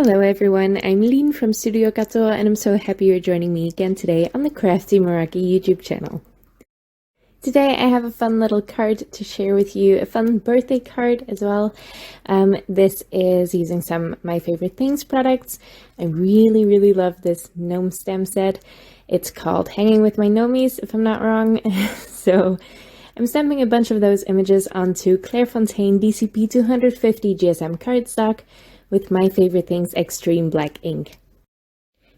Hello everyone, I'm Lien from Studio Kato and I'm so happy you're joining me again today on the Crafty Meraki YouTube channel. Today I have a fun little card to share with you, a fun birthday card as well. This is using some of my favorite things products. I really love this gnome stem set. It's called Hanging with My Gnomies, if I'm not wrong. So I'm stamping a bunch of those images onto Clairefontaine DCP 250 GSM cardstock with my favorite things extreme black ink.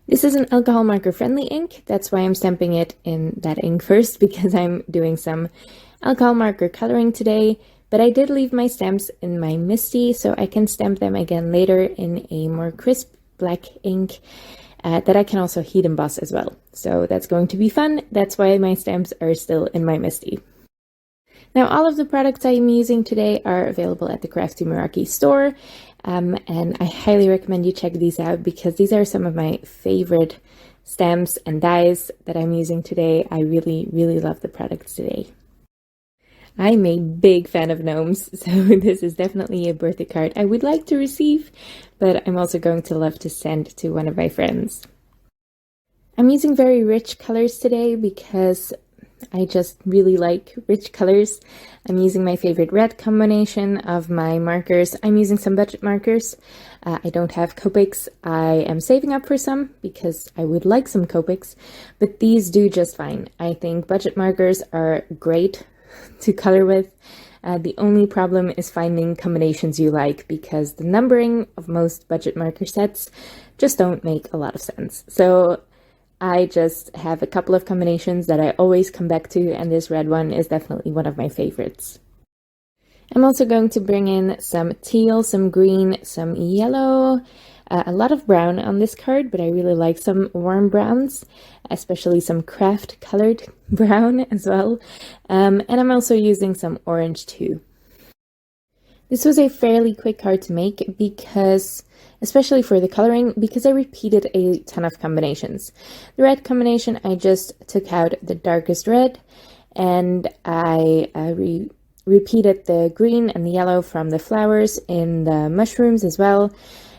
This is an alcohol marker friendly ink, that's why I'm stamping it in that ink first, because I'm doing some alcohol marker coloring today, but I did leave my stamps in my Misti, so I can stamp them again later in a more crisp black ink that I can also heat emboss as well. So that's going to be fun, that's why my stamps are still in my Misti. Now, all of the products I'm using today are available at the Crafty Meraki store, and I highly recommend you check these out because these are some of my favorite stamps and dies that I'm using today. I really love the products today. I'm a big fan of gnomes, so this is definitely a birthday card I would like to receive, but I'm also going to love to send to one of my friends. I'm using very rich colors today because I just really like rich colors. I'm using my favorite red combination of my markers. I'm using some budget markers. I don't have Copics. I am saving up for some because I would like some Copics, but these do just fine. I think budget markers are great to color with. The only problem is finding combinations you like because the numbering of most budget marker sets just don't make a lot of sense. So I just have a couple of combinations that I always come back to, and this red one is definitely one of my favorites. I'm also going to bring in some teal, some green, some yellow, a lot of brown on this card, but I really like some warm browns, especially some craft colored brown as well. And I'm also using some orange too. This was a fairly quick card to make because, especially for the coloring, because I repeated a ton of combinations. The red combination, I just took out the darkest red and I repeated the green and the yellow from the flowers in the mushrooms as well.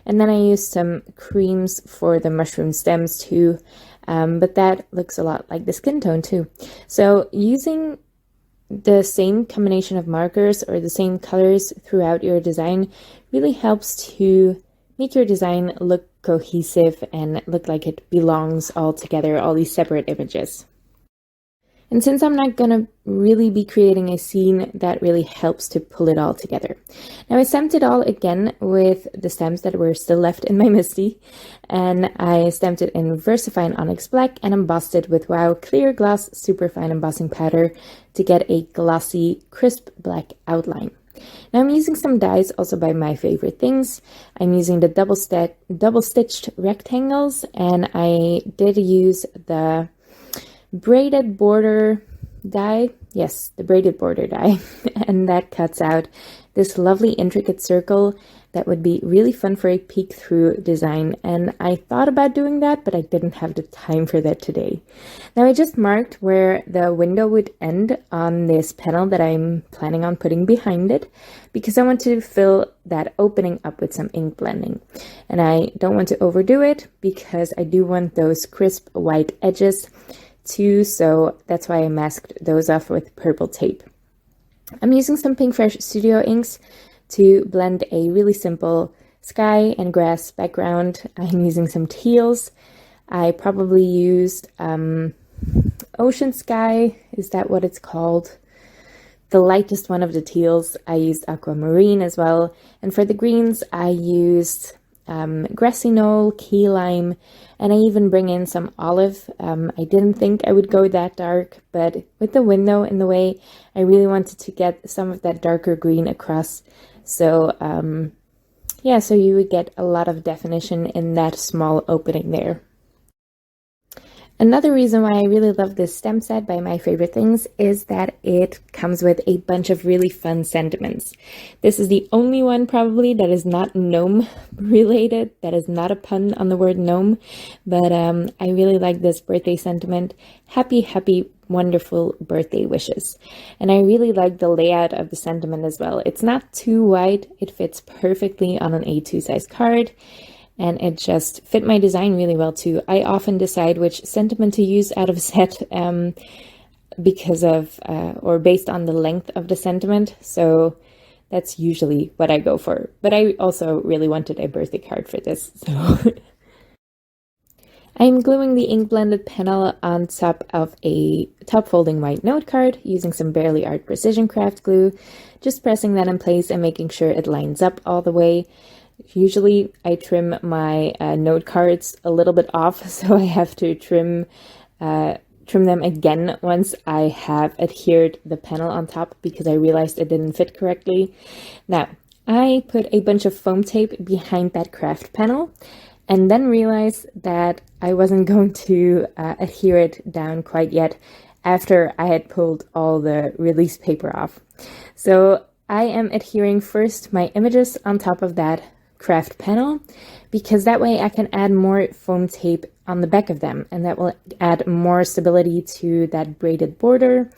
And then I used some creams for the mushroom stems too, but that looks a lot like the skin tone too. So using the same combination of markers or the same colors throughout your design really helps to make your design look cohesive and look like it belongs all together, all these separate images. And since I'm not gonna really be creating a scene, that really helps to pull it all together. Now I stamped it all again with the stamps that were still left in my Misti, and I stamped it in VersaFine Onyx Black and embossed it with Wow Clear Gloss Superfine Embossing Powder to get a glossy, crisp black outline. Now I'm using some dies also by my favorite things. I'm using the double stitched rectangles, and I did use the braided border die. Yes, the braided border die. And that cuts out this lovely intricate circle that would be really fun for a peek through design. And I thought about doing that, but I didn't have the time for that today. Now I just marked where the window would end on this panel that I'm planning on putting behind it, because I want to fill that opening up with some ink blending. And I don't want to overdo it because I do want those crisp white edges too, so that's why I masked those off with purple tape. I'm using some Pink Fresh Studio inks to blend a really simple sky and grass background. I'm using some teals. I probably used Ocean Sky, is that what it's called? The lightest one of the teals. I used Aquamarine as well. And for the greens, I used Grassy Knoll, Key Lime, and I even bring in some olive. I didn't think I would go that dark, but with the window in the way, I really wanted to get some of that darker green across. So yeah, so you would get a lot of definition in that small opening there. Another reason why I really love this stem set by My Favorite Things is that it comes with a bunch of really fun sentiments. This is the only one probably that is not gnome related, that is not a pun on the word gnome, but I really like this birthday sentiment. Happy, happy, wonderful birthday wishes. And I really like the layout of the sentiment as well. It's not too wide, it fits perfectly on an A2 size card. and it just fit my design really well too. I often decide which sentiment to use out of a set because of or based on the length of the sentiment, so that's usually what I go for. But I also really wanted a birthday card for this, so I'm gluing the ink blended panel on top of a top folding white note card using some Barely Art Precision Craft glue, just pressing that in place and making sure it lines up all the way. Usually I trim my note cards a little bit off, so I have to trim them again once I have adhered the panel on top because I realized it didn't fit correctly. Now, I put a bunch of foam tape behind that craft panel and then realized that I wasn't going to adhere it down quite yet after I had pulled all the release paper off. So I am adhering first my images on top of that craft panel, because that way I can add more foam tape on the back of them, and that will add more stability to that braided border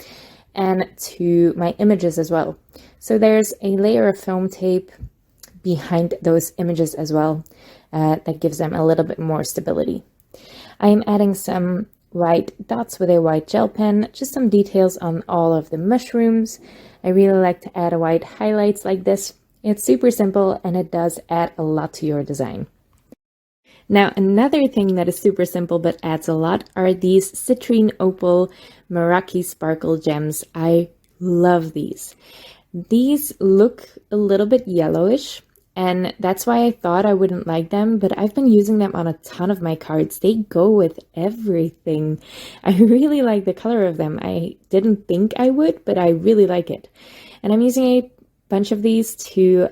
and to my images as well. So there's a layer of foam tape behind those images as well that gives them a little bit more stability. I am adding some white dots with a white gel pen, just some details on all of the mushrooms. I really like to add white highlights like this. It's super simple and it does add a lot to your design. Now, another thing that is super simple but adds a lot are these Citrine Opal Meraki Sparkle Gems. I love these. These look a little bit yellowish, and that's why I thought I wouldn't like them, but I've been using them on a ton of my cards. They go with everything. I really like the color of them. I didn't think I would, but I really like it. And I'm using a bunch of these to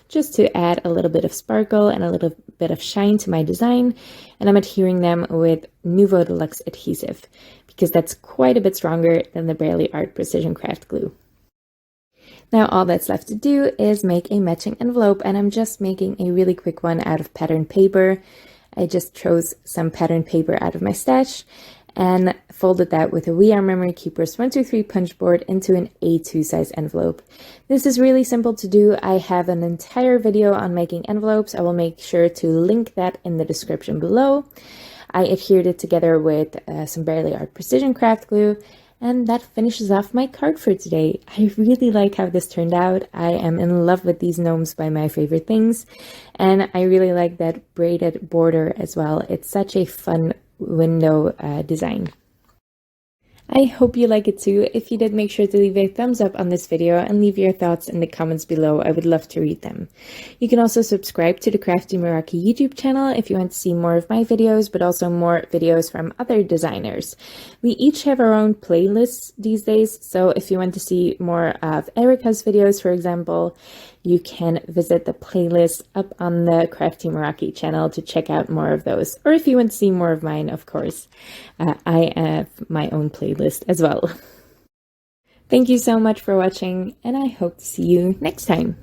just to add a little bit of sparkle and a little bit of shine to my design, and I'm adhering them with Nouveau Deluxe adhesive because that's quite a bit stronger than the Barely Art Precision Craft glue. Now all that's left to do is make a matching envelope, and I'm just making a really quick one out of patterned paper. I just chose some patterned paper out of my stash and folded that with a We Are Memory Keepers 123 punch board into an A2 size envelope. This is really simple to do. I have an entire video on making envelopes. I will make sure to link that in the description below. I adhered it together with some Barely Art Precision Craft glue, and that finishes off my card for today. I really like how this turned out. I am in love with these gnomes by my favorite things, and I really like that braided border as well. It's such a fun window design. I hope you like it too. If you did, make sure to leave a thumbs up on this video and leave your thoughts in the comments below. I would love to read them. You can also subscribe to the Crafty Meraki YouTube channel if you want to see more of my videos, but also more videos from other designers. We each have our own playlists these days, so if you want to see more of Erica's videos, for example, you can visit the playlist up on the Crafty Meraki channel to check out more of those. Or if you want to see more of mine, of course, I have my own playlist as well. Thank you so much for watching, and I hope to see you next time.